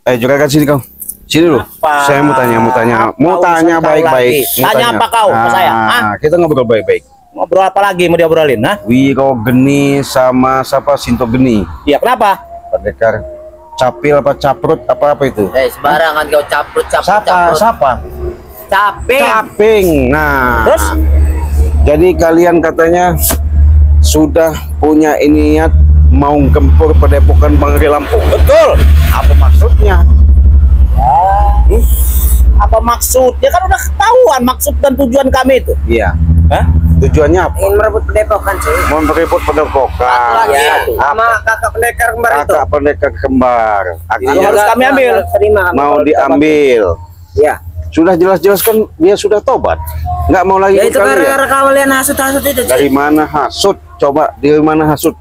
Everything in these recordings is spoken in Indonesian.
Juragan sini kau. Sini dulu. Apa? Saya mau tanya baik-baik. Tanya apa kau ke saya? Kita ngobrol baik-baik. Ngobrol apa lagi mau diobrolin? Wiro Geni sama siapa Sinto Geni. Iya, kenapa? Pendekar capil apa caprut apa itu? Sembarangan kau caprut. Siapa? Caping. Nah, Terus? jadi kalian katanya sudah punya niat mau gempur Padepokan Bangri Lampung. Betul. Apa maksudnya? Apa maksudnya? Kan udah ketahuan maksud dan tujuan kami itu. Iya. Hah? Tujuannya apa? Ingin merebut Padepokan sih. Mau merebut Padepokan. Iya. Sama kakak pendekar kembar itu. Kakak pendekar kembar. Akhirnya harus kami ambil. Terima. mau diambil. Ya. Sudah jelas-jelas kan dia sudah tobat. Nggak mau lagi Ya ikut itu kalian. gara-gara kalian hasut-hasut itu. Dari mana hasut? Coba dari mana hasut?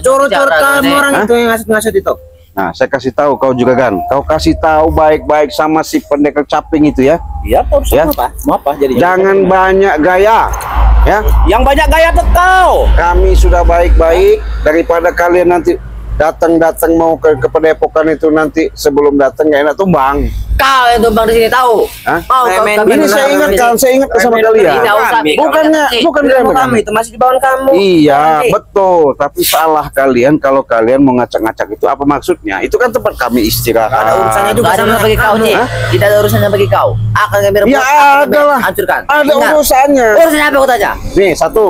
Curut-curut kamu orang itu yang hasut-hasut itu. Nah, saya kasih tahu kau juga kan. Kau kasih tahu baik-baik sama si pendekar caping itu ya. Iya, Ya. apa? Mau apa jadinya? Jangan banyak gaya. Ya, Yang banyak gaya tuh kau. kami sudah baik-baik daripada kalian nanti datang mau ke Padepokan itu nanti sebelum datang nggak enak tumbang. Kau yang tumbang di sini tahu. Hah? Kau Ini saya ingatkan sama kalian. Bukan kami itu masih di bawah kamu. Iya, Nanti. betul. Tapi salah kalian kalau kalian mau ngacak-ngacak itu apa maksudnya? Itu kan tempat kami istirahat. Ada urusannya juga sama bagi kau nih. Tidak ada urusannya bagi kau. Akan kami rebut. Ya ada lah. Hancurkan. Ada Ingat. urusannya. Urusannya apa kau tanya? Nih, satu.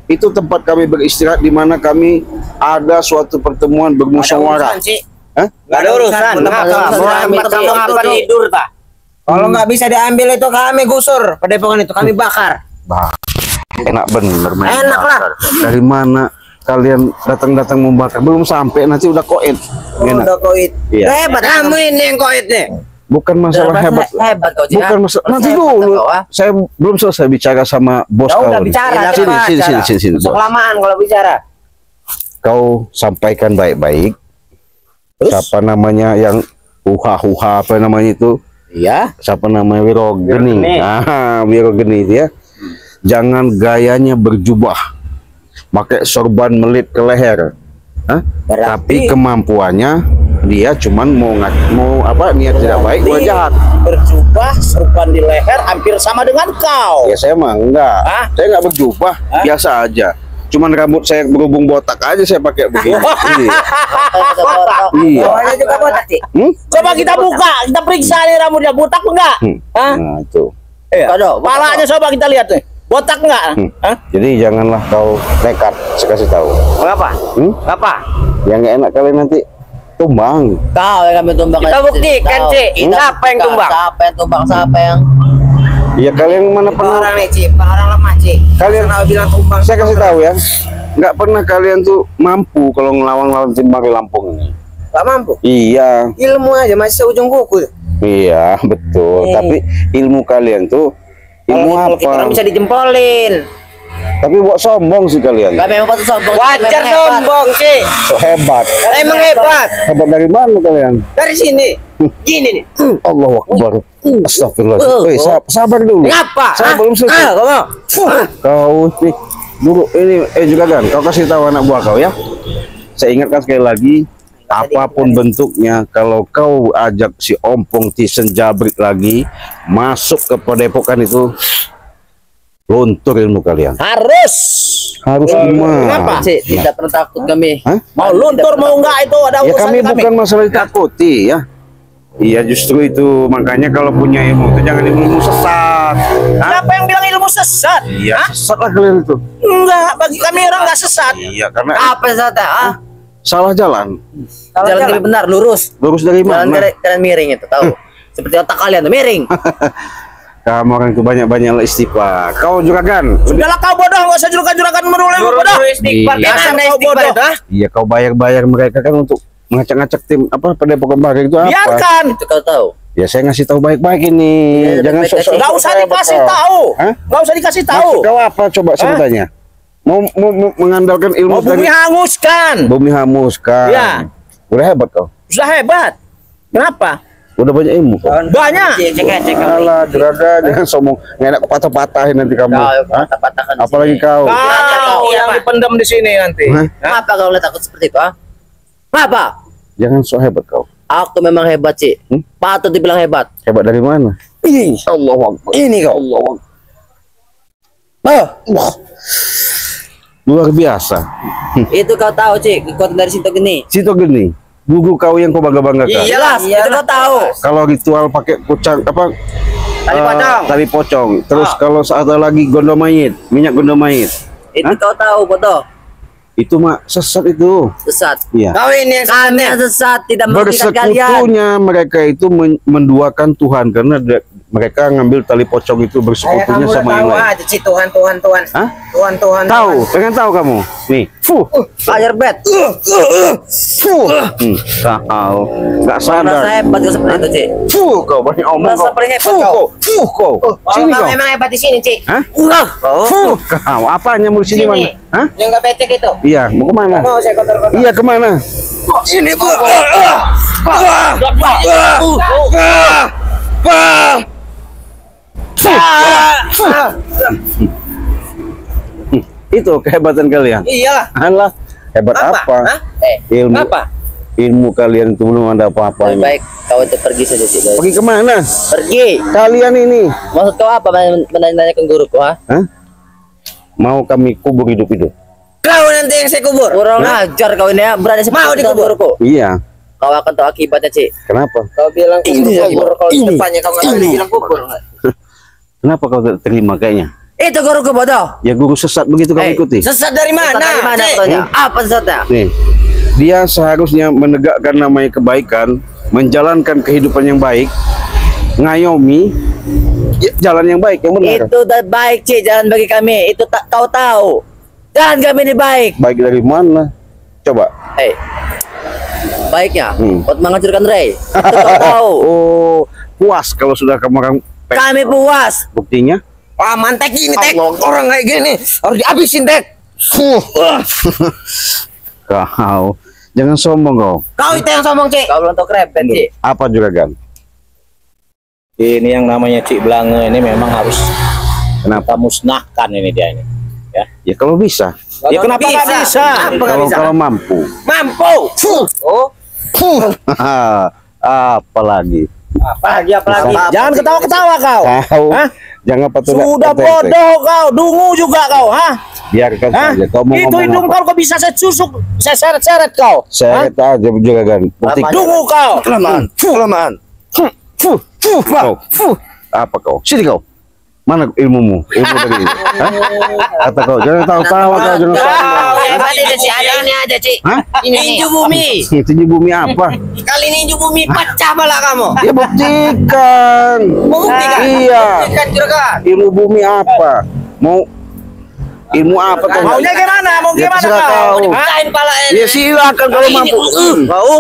Itu tempat kami beristirahat di mana kami ada suatu pertemuan bermusyawarah. Hah? Nggak ada urusan. Kenapa tidur tak? Kalau nggak bisa diambil itu kami gusur Padepokan itu, kami bakar. Bah, enak bener main Enak lah. bakar. Dari mana kalian datang membakar? Belum sampai nanti udah koit. Enak. Udah koit. Iya. Hebat kamu ini yang koit nih. Bukan masalah hebat. Hebat kau Bukan masalah. Nanti dulu. Saya belum selesai bicara sama bos Ya kau. udah nih. bicara. Sini, bos. Kelamaan kalau bicara. Kau sampaikan baik-baik. Siapa namanya yang huha apa namanya itu? Iya. Siapa namanya Wiro Geni? Wiro Geni itu ya. Jangan gayanya berjubah, pakai sorban melit ke leher. Hah? Tapi kemampuannya dia cuman mau niat tidak baik, mau jahat. Berjubah, serban di leher, hampir sama dengan kau. Ya saya mah enggak. Hah? Saya enggak berjubah, biasa aja. Cuman rambut saya berhubung botak aja saya pakai begini. Iya. Bawahnya juga botak sih. Coba kita buka, kita periksa nih rambutnya botak enggak? Hah? Nah itu. Palanya coba kita lihat nih. Botak enggak? Hah? Jadi janganlah kau nekat, saya kasih tahu. Apa? Apa? Yang nggak enak kalian nanti tumbang. Kau yang kami tumbang. Kita buktikan, Cik. Siapa yang tumbang? Siapa yang tumbang? Siapa yang? Ya kalian mana pernah? Orang nih, Cik. Orang lemah, Cik. Kalian bilang tumbang. Saya kasih tahu ya, nggak pernah kalian tuh mampu kalau ngelawan tim Bangri Lampung ini. Gak mampu. Iya, Ilmu aja masih seujung kuku. iya betul. Tapi ilmu kalian tuh ilmu Kalau kita orang apa? bisa dijempolin. Tapi buat sombong sih kalian. Gak memang patut sombong. Wajar sombong sih. So hebat. Emang hebat. Hebat dari mana kalian? Dari sini. Gini nih. Allahu Akbar. Astagfirullah. Woi, sabar dulu. Ngapa? Saya belum selesai. Kau nih dulu ini juga kan. Kau kasih tahu anak buah kau ya. Saya ingatkan sekali lagi. Apapun bentuknya, kalau kau ajak si Ompong Tisen Jabrik lagi masuk ke Padepokan itu, luntur ilmu kalian. Harus Gimana? Kenapa? Cik, tidak pernah takut kami. Hah? Mau luntur mau enggak itu ada Ya urusan kami bukan masalah ditakuti ya. Iya justru itu makanya kalau punya ilmu itu jangan ilmu sesat. Hah? Siapa yang bilang ilmu sesat? Iya sesat lah kalian itu. Enggak, bagi kami orang enggak sesat. Iya karena Apa saja? Ah, salah jalan. jalan kiri benar, lurus. Lurus dari Jalan mana? kalian miring itu, tahu? Seperti otak kalian tuh miring. Kamu orang itu banyak-banyak istighfar. Kau juga kan? Sudahlah kau bodoh, enggak usah juragan-juragan merulai bodoh. Istighfar. Iya. Kan anda Kau istighfar bodoh. itu, ah? Iya kau bayar mereka kan untuk ngacak-ngacak tim apa Padepokan Bangri itu apa? Biarkan. Itu kau tahu. Ya saya ngasih tahu baik-baik ini. Iya, Jangan baik-baik sok-sok. Enggak usah dikasih tahu. Hah? Enggak usah dikasih tahu. Maksud kau apa coba sebutannya? Mau mengandalkan ilmu Mau bumi hanguskan. bumi hamuskan. Iya. Udah hebat kau. Sudah hebat. Kenapa? Udah banyak ilmu kau. Banyak. Cek. Alah, juragan jangan sombong. Nggak enak patah-patahin nanti kamu. Hah? Patah-patahkan. Apalagi kau. Kau yang dipendam di sini nanti. Hah? Kenapa kau lihat takut seperti itu? Ah? Kenapa? Jangan sok hebat kau. Aku memang hebat, Cik. Patut dibilang hebat. Hebat dari mana? Ini, Allahu Akbar. ini kau. Luar biasa. Itu kau tahu, Cik, kekuatan dari Sinto Geni. Situ gini, guru kau yang kau bangga-banggakan. Jelas, itu kau tahu. Kalau ritual pakai kucang apa? Tali pocong. Tali pocong. Terus kalau saat lagi gondomayit, minyak gondomayit. Itu kau tahu, Boto. Itu mah sesat itu. Sesat. Iya. Kau ini yang Kami yang sesat tidak merugikan kalian. Bersekutunya mereka itu menduakan Tuhan karena mereka ngambil tali pocong itu bersekutunya kamu sama yang tahu lain. aja sih Tuhan. Hah? Tuhan. Tahu, pengen tahu kamu. Nih, Ajar bet. tahu. Enggak Merasa sadar. hebat kau seperti itu, Cik. Kau banyak omong Merasa kau. paling hebat kau. Kau. Sini Kalau kau. kau memang hebat di sini, Cik. Hah? Kau. Kau apanya mau sini Sini. mana? Hah? Yang enggak becek itu. Iya, mau kemana? Mau saya kotor-kotor. Iya, kemana? Sini, Bu. Itu kehebatan kalian. Iyalah. Alah, hebat apa? Hah? Ilmu Apa? ilmu kalian itu belum ada Lebih apa-apanya. baik kau itu pergi saja, Cik. Pergi kemana? Pergi. Kalian ini, Maksud kau apa menanyakan guruku, ha? hah? Mau kami kubur hidup-hidup? Kau nanti yang saya kubur. Kurang ajar kau ini ya, berani Mau seperti itu dikubur? guruku. Iya. Kau akan tahu akibatnya, Cik. Kenapa? Kau bilang Ini, kubur. Kalau ini, depannya kau nggak boleh ini. bilang kubur. Kenapa kau tidak terima kayaknya? Itu guruku, bodoh. Ya guru sesat begitu kamu ikuti. Sesat dari mana? Dari mana Cik? katanya? Apa sesatnya? Nih, dia seharusnya menegakkan namanya kebaikan, menjalankan kehidupan yang baik, ngayomi jalan yang baik, yang benar. Itu tak baik, Cik, jalan bagi kami. Itu tak kau tahu. Jalan kami ini baik. Baik dari mana? Coba. Hei. Baiknya buat menghancurkan Ray. Itu kau tahu. Oh, puas kalau sudah kamu Kami puas. buktinya? Wah, mantek ini, Tek. Orang kayak gini harus dihabisin, Tek. Kau jangan sombong kau. Kau itu yang sombong, Cik. Kau belum tahu keren, Cik. Apa juragan? Ini yang namanya Cik Blange ini memang harus Kenapa? kita musnahkan ini dia ini. Ya kalau bisa. Ya kenapa nggak bisa? Apa nggak Kalau bisa? kalau mampu. Mampu. Oh, Apalagi. Apalagi. Jangan ketawa-ketawa kau. Kau jangan patut. Sudah bodoh kau, dungu juga kau, ha? Biarkan Hah? saja. Kau mau Itu ngomong hidung apa? kau bisa saya susuk, saya seret-seret kau. Seret aja juragan. Bukti. Dungu kau. Kelamaan. Kau. Apa kau? Sini kau. Mana ilmumu? Ilmu dari ini. Hah? Kata kau, jangan tahu-tahu kau, jangan Kau hebat ini, Cik. Ada ini aja, Cik. Hah? Ini inju bumi. Tinju bumi apa? Kali ini inju bumi pecah malah kamu. Ya buktikan. Buktikan. Iya. Buktikan, juragan. Ilmu bumi apa? Mau ilmu apa kau? Maunya gimana? Mau Ya, gimana terserah kau? kau. Dipecahhin palanya. Ya silakan kalau mampu. Mau?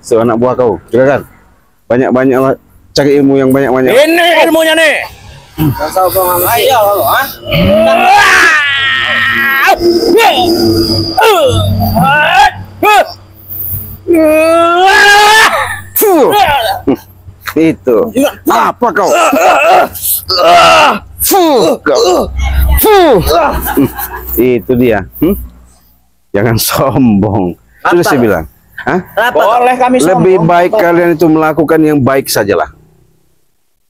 So anak buah kau, juragan. Banyak-banyak cari ilmu yang banyak-banyak. Ini ilmunya nih. Ayo, kamu, ha? Itu. Apa kau? Itu dia. Jangan sombong. Sudah saya bilang. Hah? kenapa? Boleh kami Lebih sombong. baik kalian itu melakukan yang baik sajalah.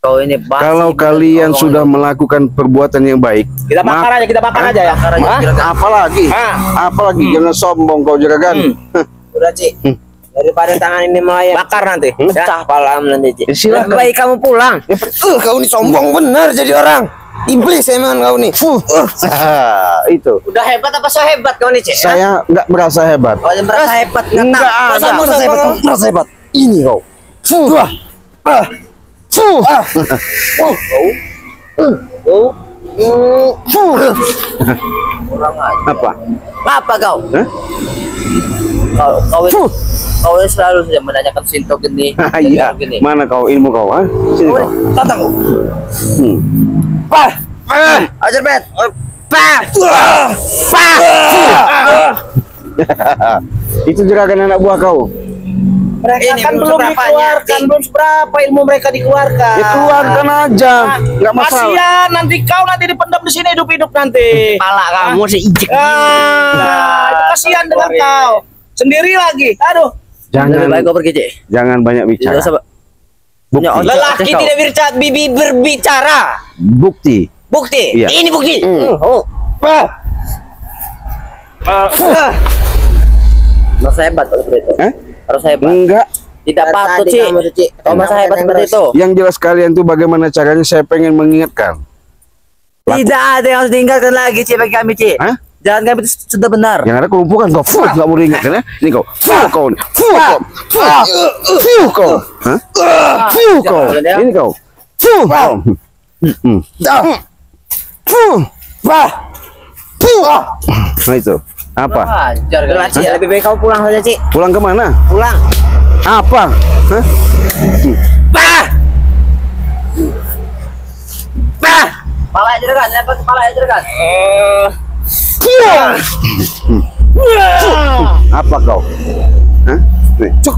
Kau ini basi. Kalau kalian sudah melakukan perbuatan yang baik, Kita bakar aja, kita bakar aja ya. Bakar aja, Hah? juragan. apalagi, Ah. apalagi jangan sombong kau juragan. Udah, Cik. Daripada tangan ini melayang. Bakar nanti. Pecah palam nanti, Cik. Ya, silakan. Lebih baik kamu pulang. Kau ini sombong bener jadi orang. Iblis emang kau nih. Itu. Udah hebat apa so hebat kau nih, Cik? Saya nggak merasa hebat. Kau yang merasa hebat. Nggak ada. Merasa hebat. Ini kau. Kurang aja. Apa? Apa kau? Hah? Kau ini selalu saja menanyakan Sinto Geni. Iya. Geni. Mana kau ilmu kau? Ha? Sini kau. Tatang. Ajar bet. Itu juragan anak buah kau. Mereka Ini kan belum belum seberapanya, dikeluarkan, Cik. belum seberapa ilmu mereka dikeluarkan. Ya keluarkan aja. Nggak masalah. Kasihan nanti kau nanti dipendam di sini hidup-hidup nanti. Pala kamu sih ijek. Itu kasihan dengan kau. Sendiri lagi. Aduh. Lebih baik Jangan kau pergi, Cik. jangan banyak Tidak bicara. usah, Pak. Bukti. Ya, Lelaki kau. tidak berbicara. Bukti. Bukti. Iya. Ini bukti. Oh. Masa hebat kalau seperti itu. Eh? Harus hebat. Enggak. Tidak patut, Tadi Cik. kamu tuh, Cik. Kau masa hebat seperti itu. Yang jelas kalian tuh bagaimana caranya saya pengen mengingatkan. Tidak ada yang harus diingatkan lagi, Cik, bagi kami, Cik. Hah? Jalan kami itu sudah benar. Yang ada kelumpukan kau. Nggak mau diingatkan ya. Ini kau. Kau. Kau. Hah? Kau. Ini kau. Kau. Nah itu. Apa? Ajar Udah, Cik, lebih baik kamu pulang saja, Cik. Pulang kemana? Pulang. Apa? Hah? Kepala aja kan, lepas kepala aja kan. Apa kau? Hah? Nih. Cuk.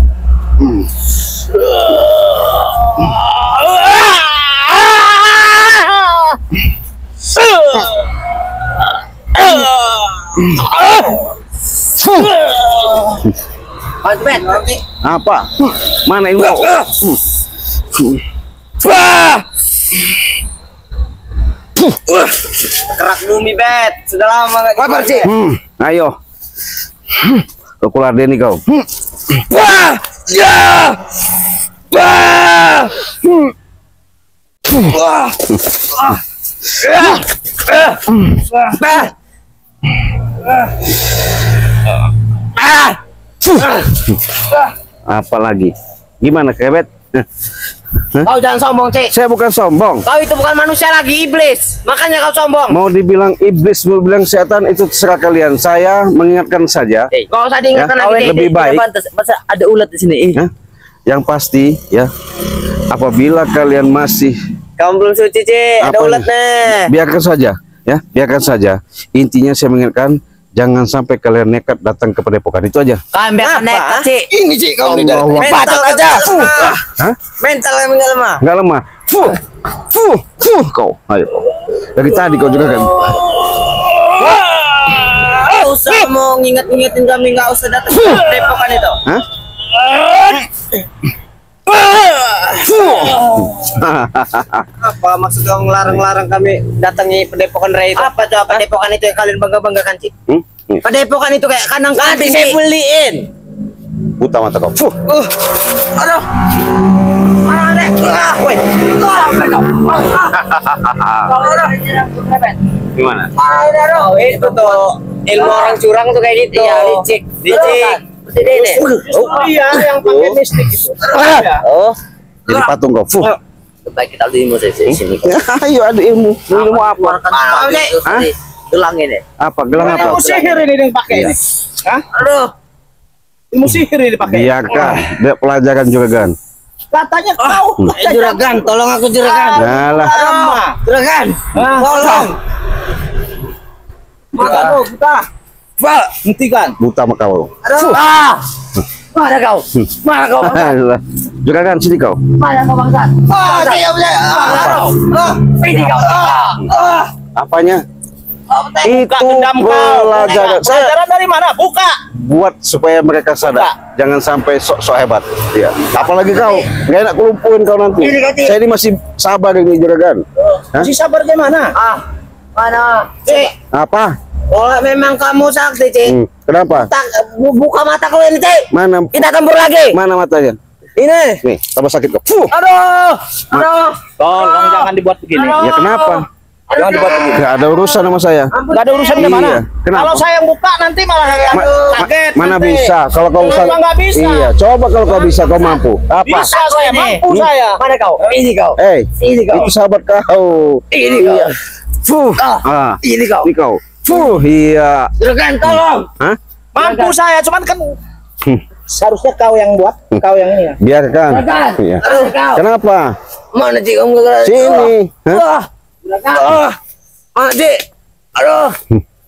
Mas Ben, Apa? Mana ini kau? Kerak bumi, Bet. Sudah lama enggak Kabar, Cik. Ayo. Kau keluar deh nih kau. Apa lagi? Gimana kebet? Kau jangan sombong, Cik. Saya bukan sombong. Kau itu bukan manusia lagi, iblis. Makanya kau sombong. Mau dibilang iblis, mau dibilang setan, itu terserah kalian. Saya mengingatkan saja. Kau usah diingatkan Ya, lagi, Cik. lebih baik. Masa ada ulat di sini? Ya. Yang pasti, ya, apabila kalian masih Kamu belum suci, Cik. Ada Apa ulatnya. biarkan saja, ya, biarkan saja. Intinya saya mengingatkan, jangan sampai kalian nekat datang ke padepokan itu aja. Kami akan Apa? nekat, Cik. Ini Cik kau nih. Allahu Akbar. Mental aja. Hah? Mental yang enggak lemah. Nggak lemah. Kau. Ayo. Dari tadi kau juga kan. Nggak usah mau nginget-ngingetin kami, nggak usah datang ke padepokan itu. Hah? Apa maksud kau ngelarang-larang kami datangi padepokan Ray itu? Apa tuh padepokan itu yang kalian bangga-banggakan, Cik? Padepokan itu kayak kandang kambing. Nanti saya beliin. Buta mata kau. Aduh. Mana? Woi. Gimana? Oh, itu tuh ilmu orang curang tuh kayak gitu. Iya, licik. Licik. Iya, yang pakai mistik itu. Oh. Jadi patung kau. Baik, kita ilmu sini. Ayo ada ilmu. Ilmu apa? Hah? Gelang ini. Apa? Gelang apa? Ilmu sihir ini yang pakai ini. Hah? Aduh. Ilmu sihir ini pakai. Biarkan. Dia pelajaran juga kan. Katanya kau. Juragan, tolong aku juragan. Yalah. Lama. Juragan, tolong. Mataku buta. Pak. Hentikan. Buta sama kau. Aduh. Mana kau? Mana kau? Alah. Juga kan sini kau. Mana kau bangsat? Ini kau. Apanya? Itu Dendam kau. pelajaran. Saya Pelajaran dari mana? Buka. buat supaya mereka sadar. Jangan sampai sok-sok hebat. Ya. Apalagi kau, nggak enak kelumpuhin kau nanti. Saya ini masih sabar ini juragan. Hah? Si sabar gimana? Mana? Cik, Apa? kalau memang kamu sakti, Cik. Kenapa? Buka mata kau ini, Cik. Mana? Kita tempur lagi. Mana matanya? Ini. Nih, tambah sakit kau. Aduh. Aduh. Tolong jangan dibuat begini. Ya kenapa? Jangan dibuat begini. Gak ada urusan sama saya. Gak ada urusan gimana? Iya, kenapa? Kalau saya yang buka nanti malah kaget. Mana nanti. bisa? Kalau kau bisa. Memang nggak bisa. Iya, coba kalau kau bisa, kau mampu. Apa? Bisa saya, mampu saya. Mana kau? Ini kau. Ini kau. itu sahabat kau. Ini kau. Iya. Ini kau. Ini kau. Iya. Juragan, tolong. Hah? Mampu saya, cuman kan seharusnya kau yang buat, kau yang ini ya. Biarkan. Juragan. Iya. Aduh, kau. Kenapa? Mana, Cik? Kamu gak Sini. Hah? Juragan. Mana, Cik? Aduh.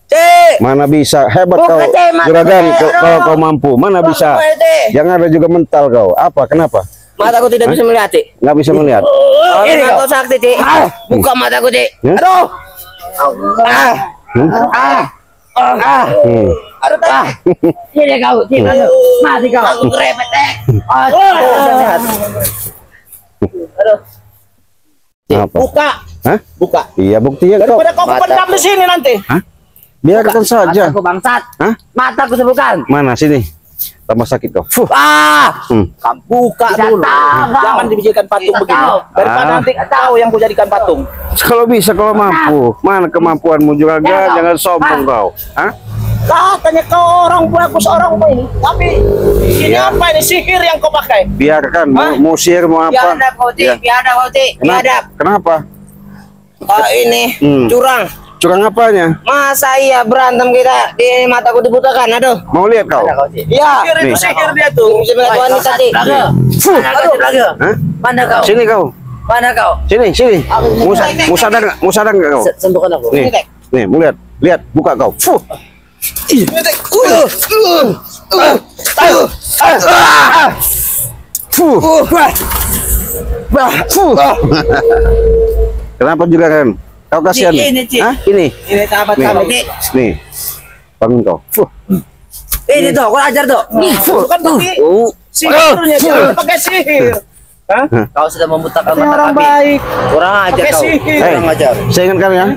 Cik. Mana bisa? Hebat Bukan, kau. Cik, mata Juragan, saya. kalau kau mampu. Mana bisa? Cik. Yang ada juga mental kau. Apa? Kenapa? Mataku tidak bisa melihat, Cik. Nggak bisa melihat. Ini kau sakti, Cik. Buka mataku, Cik. Ya? Aduh. Aduh, Sini kau, sini kau. Mati kau. Aku kerepet. Aduh. Apa? buka. Hah? Buka. Iya buktinya kau. Daripada kau pendam di sini nanti. Hah? Biarkan saja. Mataku bangsat. Hah? Mataku sebukan. Mana sini? Tambah sakit kau. Fuh. Kamu buka Tidak dulu. tahu. Jangan dijadikan patung Tidak begini. tahu. Daripada nanti kau yang ku jadikan patung. Kalau bisa, kalau mampu. Mana kemampuanmu juga? Jangan sombong kau. Hah? Katanya kau orang pun aku seorang pun ini. Tapi ini apa ini sihir yang kau pakai? Biarkan. Mau sihir mau apa? Biadab kau Ti, Ya. biadab kau Ti, biadab. Kenapa? Ini curang. Curang apanya? Masa iya berantem kita di mataku dibutakan, aduh. Mau lihat kau? Iya. Sihir itu Nih. sihir dia tuh. Bisa melihat wanita Ti. Mana kau? Hah? Mana kau? Sini kau. Mana kau? Sini. Mau sadar nggak? Mau sadar nggak kau? Sembuhkan aku. Nih, nih, mau lihat. Lihat, buka kau. Fuh. Fuh. Fuh. Kenapa juga kan? Kau kasihan. Ini, Ci. Hah? Ini. Ini sahabat Nih. kami Ti. Nih. Bangun kau. Fuh. Ini tuh, kau ajar tuh. Bukan pakai Oh. sihirnya, jangan pakai sihir. Hah? Kau sudah membutakan Ini mata orang kami. baik. Kurang ajar Pakai kau. sihir. Kurang ajar. Saya ingatkan ya.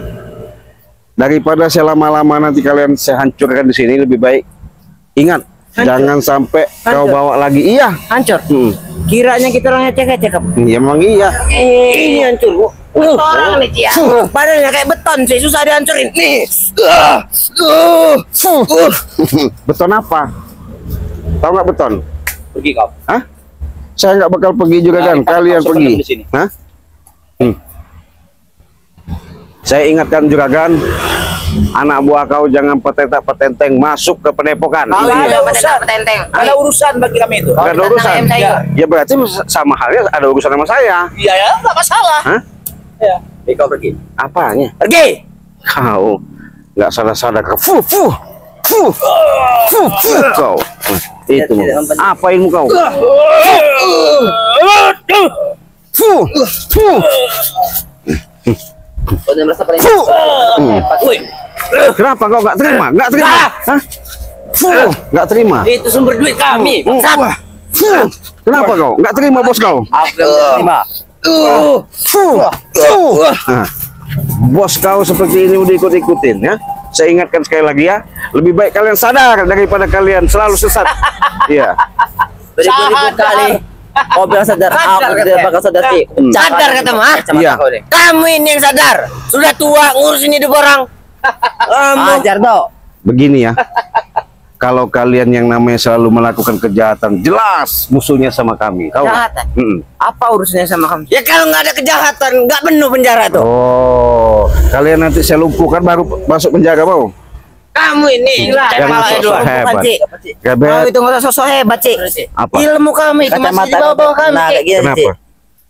Daripada saya lama-lama nanti kalian saya hancurkan di sini, lebih baik ingat jangan sampai kau bawa lagi. Iya. Hancur. Kiranya kita orangnya cek-cek. Ya memang iya. Ini hancur. Orang nih Ci ya. Badannya kayak beton sih, susah dihancurin. Nih. Beton apa? Tahu nggak beton? Pergi kau. Hah? Saya nggak bakal pergi juga kan. Kalian kau pergi. di sini. Hah? Saya ingatkan juragan, anak buah kau jangan petetak-petenteng masuk ke padepokan. Kalau Iya. ada urusan, Petenteng. ada urusan bagi kami itu. Nggak ada urusan. Tentang MTI. Ya berarti sama halnya ada urusan sama saya. Iya ya, nggak masalah. Hah? Ya. Kau pergi. Apanya? Pergi. Kau nggak sadar-sadar kau. Fuh. Kau. Itu apa ilmu kau? Fuh. Kau udah merasa paling hebat. Woi. Kenapa kau nggak terima? Nggak terima? Hah? Fuh. Nggak terima? Itu sumber duit kami. Fuh. Kenapa kau nggak terima bos kau? Aku yang terima. Fuh. Nah, bos kau seperti ini udah ikut-ikutin ya. Saya ingatkan sekali lagi ya, lebih baik kalian sadar daripada kalian selalu sesat. Iya. Beribu-ribu kali. Kau bilang sadar, aku tidak bakal sadar sih. Sadar katamu, ah? Iya. Kamu ini yang sadar. Sudah tua ngurusin hidup orang. Ajar dong. Begini ya. Kalau kalian yang namanya selalu melakukan kejahatan, jelas musuhnya sama kami. Tahu? Kejahatan? Mm-mm. Apa urusannya sama kamu? Ya kalau nggak ada kejahatan, nggak penuh penjara tuh. Oh, kalian nanti saya lumpuhkan baru masuk penjara mau? Kamu ini Jangan sosok hebat. Kamu Hebat. itu nggak usah sosok hebat sih. Apa? Ilmu kamu itu masih di bawah-bawah kami. Nah, kayak Ci. gini Kenapa? sih.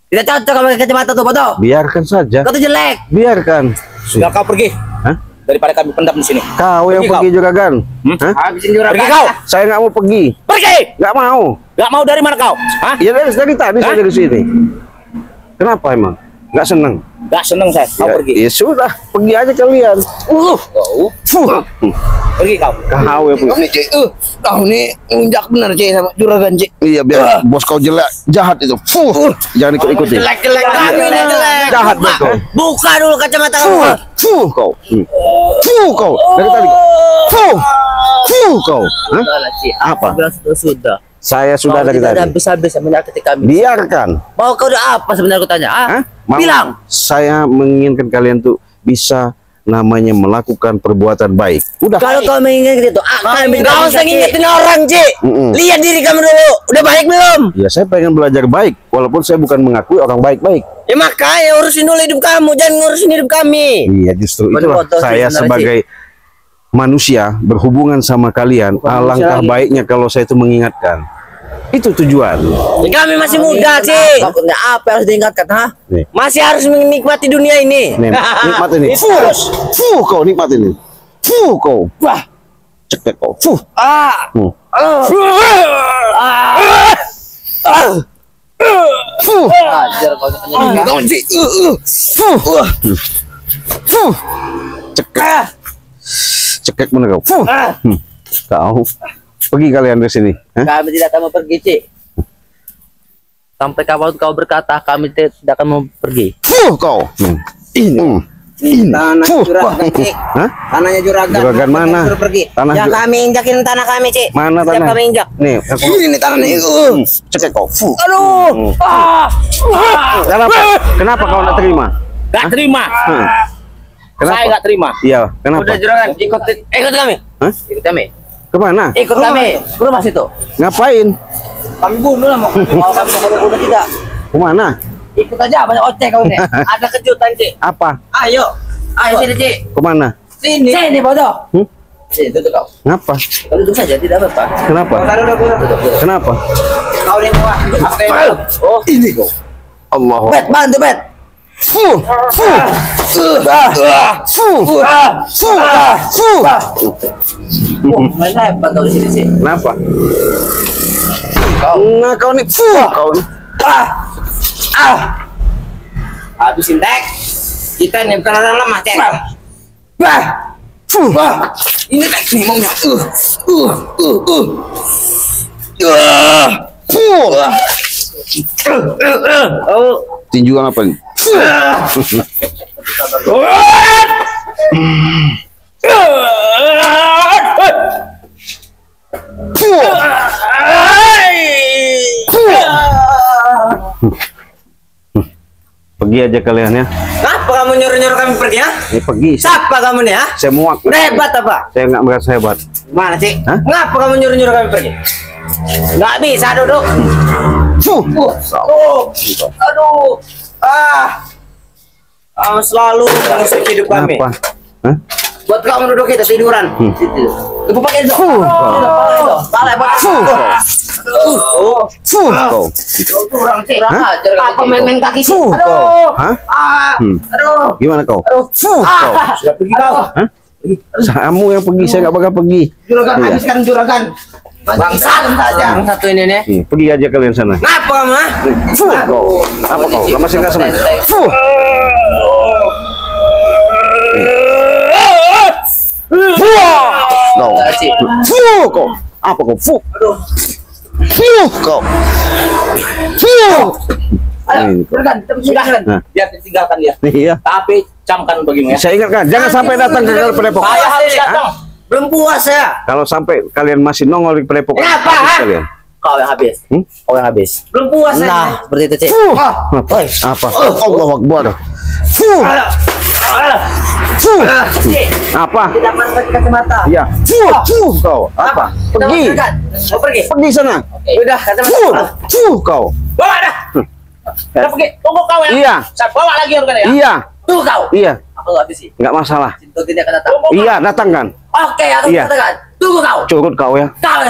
Tidak cocok kalau pakai kacamata tuh, bodoh. Biarkan saja. Kau tuh jelek. Biarkan. Sudah kau pergi. Hah? Daripada kami pendam di sini. Kau yang Pergi pergi juga kan? Hah? Habisin juragan. Pergi kau. Saya nggak mau pergi. Pergi. Nggak mau. Nggak mau dari mana kau? Hah? Ya dari tadi saya dari sini. Kenapa emang? Nggak seneng? Nggak seneng saya. Kau Ya, pergi. ya sudah, pergi aja kalian. Fuh. Pergi kau. Kau yang pergi. Kau ini ngunjak bener Ci sama juragan Ci. Iya biar bos kau jelek, jahat itu. Fuh. Jangan ikut-ikutin. Jelek-jelek kami ini jelek. Jahat betul. Buka dulu kacamata kamu. Fuh. Fuh kau. Fuh kau. Dari tadi. Fuh. Fuh kau. Hah? Apa? Sudah. Saya sudah dari Tidak ada tadi. habis-habis menyakiti kami. Biarkan. Mau kau udah apa sebenarnya aku tanya? Hah? Mau- Bilang. Saya menginginkan kalian tuh bisa namanya melakukan perbuatan baik. Udah. Kalau kau mengingat gitu, akan Kau usah ngingetin orang Ci. Lihat diri kamu dulu. Udah baik belum? Ya saya pengen belajar baik, walaupun saya bukan mengakui orang baik-baik. Ya makanya urusin dulu hidup kamu, jangan ngurusin hidup kami. Iya justru itulah Bodoh sih saya sebenarnya sebagai manusia berhubungan sama kalian. Alangkah lagi. baiknya kalau saya itu mengingatkan. Itu tujuan. Ya, kami masih muda Ci. Maksudnya apa yang harus diingatkan, ha? Nih, Masih harus menikmati dunia ini. nih nikmat ini. Fuh kau nikmat ini. Fuh kau. Wah. Cekek kau. Fuh. Hmm. Fuh. Ajar kau tanya. Fuh. Fuh. Cekek. cekek bener kau. Kau pergi kalian dari sini. Hah? Kami tidak akan mau pergi, Cik. Sampai kapan kau berkata kami tidak akan mau pergi. Kau. Ini. Tanah juragan, Cik. Hah? Tanahnya juragan. Juragan mana? Suruh pergi. Tanah Ya ju- kami injakin tanah kami, Cik. Mana Setiap tanah? kami injak. Nih, Ini tanah nih. cekek kau. Aduh. Kenapa? Kenapa kau nak terima? Gak terima. Kenapa? Saya gak terima. Iya, kenapa? Udah juragan, ikut kami. Hah? Ikut kami. Kemana? Ikut kami. Ke rumah situ. Ngapain? Kami bunuh lah mau kami bunuh tidak. Kemana? Ikut aja banyak ocek kau ini. Ada kejutan, Cik. Apa? Ayo. Ayo sini, Cik. Kemana? Sini. Sini, bodoh. Sini, duduk kau. Ngapa? Kau duduk saja, tidak apa-apa. Kenapa? Kenapa? Kau di bawah. Apa yang oh, Ini kau. Allah. bet, bantu bet. Main hebat kau di sini sih. Kenapa? Nah, kau nih. Kau nih. Habisin tek. Kita nih bukan orang lemah, Cek. Ini tek nih maunya. Tinjuan apa nih? Pergi aja kalian ya. Kenapa kamu nyuruh-nyuruh kami pergi, ya? Ini pergi. Siapa kamu nih, ya? Saya muak. Hebat apa? Saya nggak merasa hebat. Mana, Cik? Hah? Ngapa kamu nyuruh-nyuruh kami pergi? Nggak bisa duduk. Aduh. Selalu mengusik hidup kami. Kenapa? Hah? Buat kamu duduk kita tiduran. Ibu pakai itu. Salah, Pak. Kau. Kurang, Cik. Kurang ajar kau Apa itu. main-main kaki sih? Kau. Aduh. Hah? Aduh. Gimana kau? Aduh. Kau. Sudah pergi kau. Hah? Kamu yang pergi, saya nggak bakal pergi. Juragan, Iya. habiskan juragan. Bangsat saja. Yang satu ini nih. Nih, pergi aja kalian sana. Ngapa kamu, ha? Kau. Apa kau? Kamu masih nggak senang? Kau. Cik. Kau. Apa kau? Kau. Ini kau. Juragan, silahkan. Nah. Biar ditinggalkan dia. Iya. Tapi camkan bagimu ya. Saya ingatkan, jangan sampai datang ke Padepokan. Saya harus datang. Belum puas ya? Kalau sampai kalian masih nongol di Padepokan, Kenapa, habis ha? kalian. Kau yang habis. Kau yang habis. Belum puas ya? Nah, seperti itu, Cik. Apa? Allahu Akbar. Apa? Tidak pakai kacamata. Iya. Kau. Apa? Pergi. Mau pergi. Pergi sana. Udah, kacamata. Kau. Bawa dah. Udah pergi. Tunggu kau ya. Iya. Saya bawa lagi organ ya. Iya. Tuh kau. Iya. Aku nggak habisi. Nggak masalah. Cinta tidak akan datang. Iya, datangkan. Oke, aku Iya. katakan. Tunggu kau. Curut kau ya. Kau.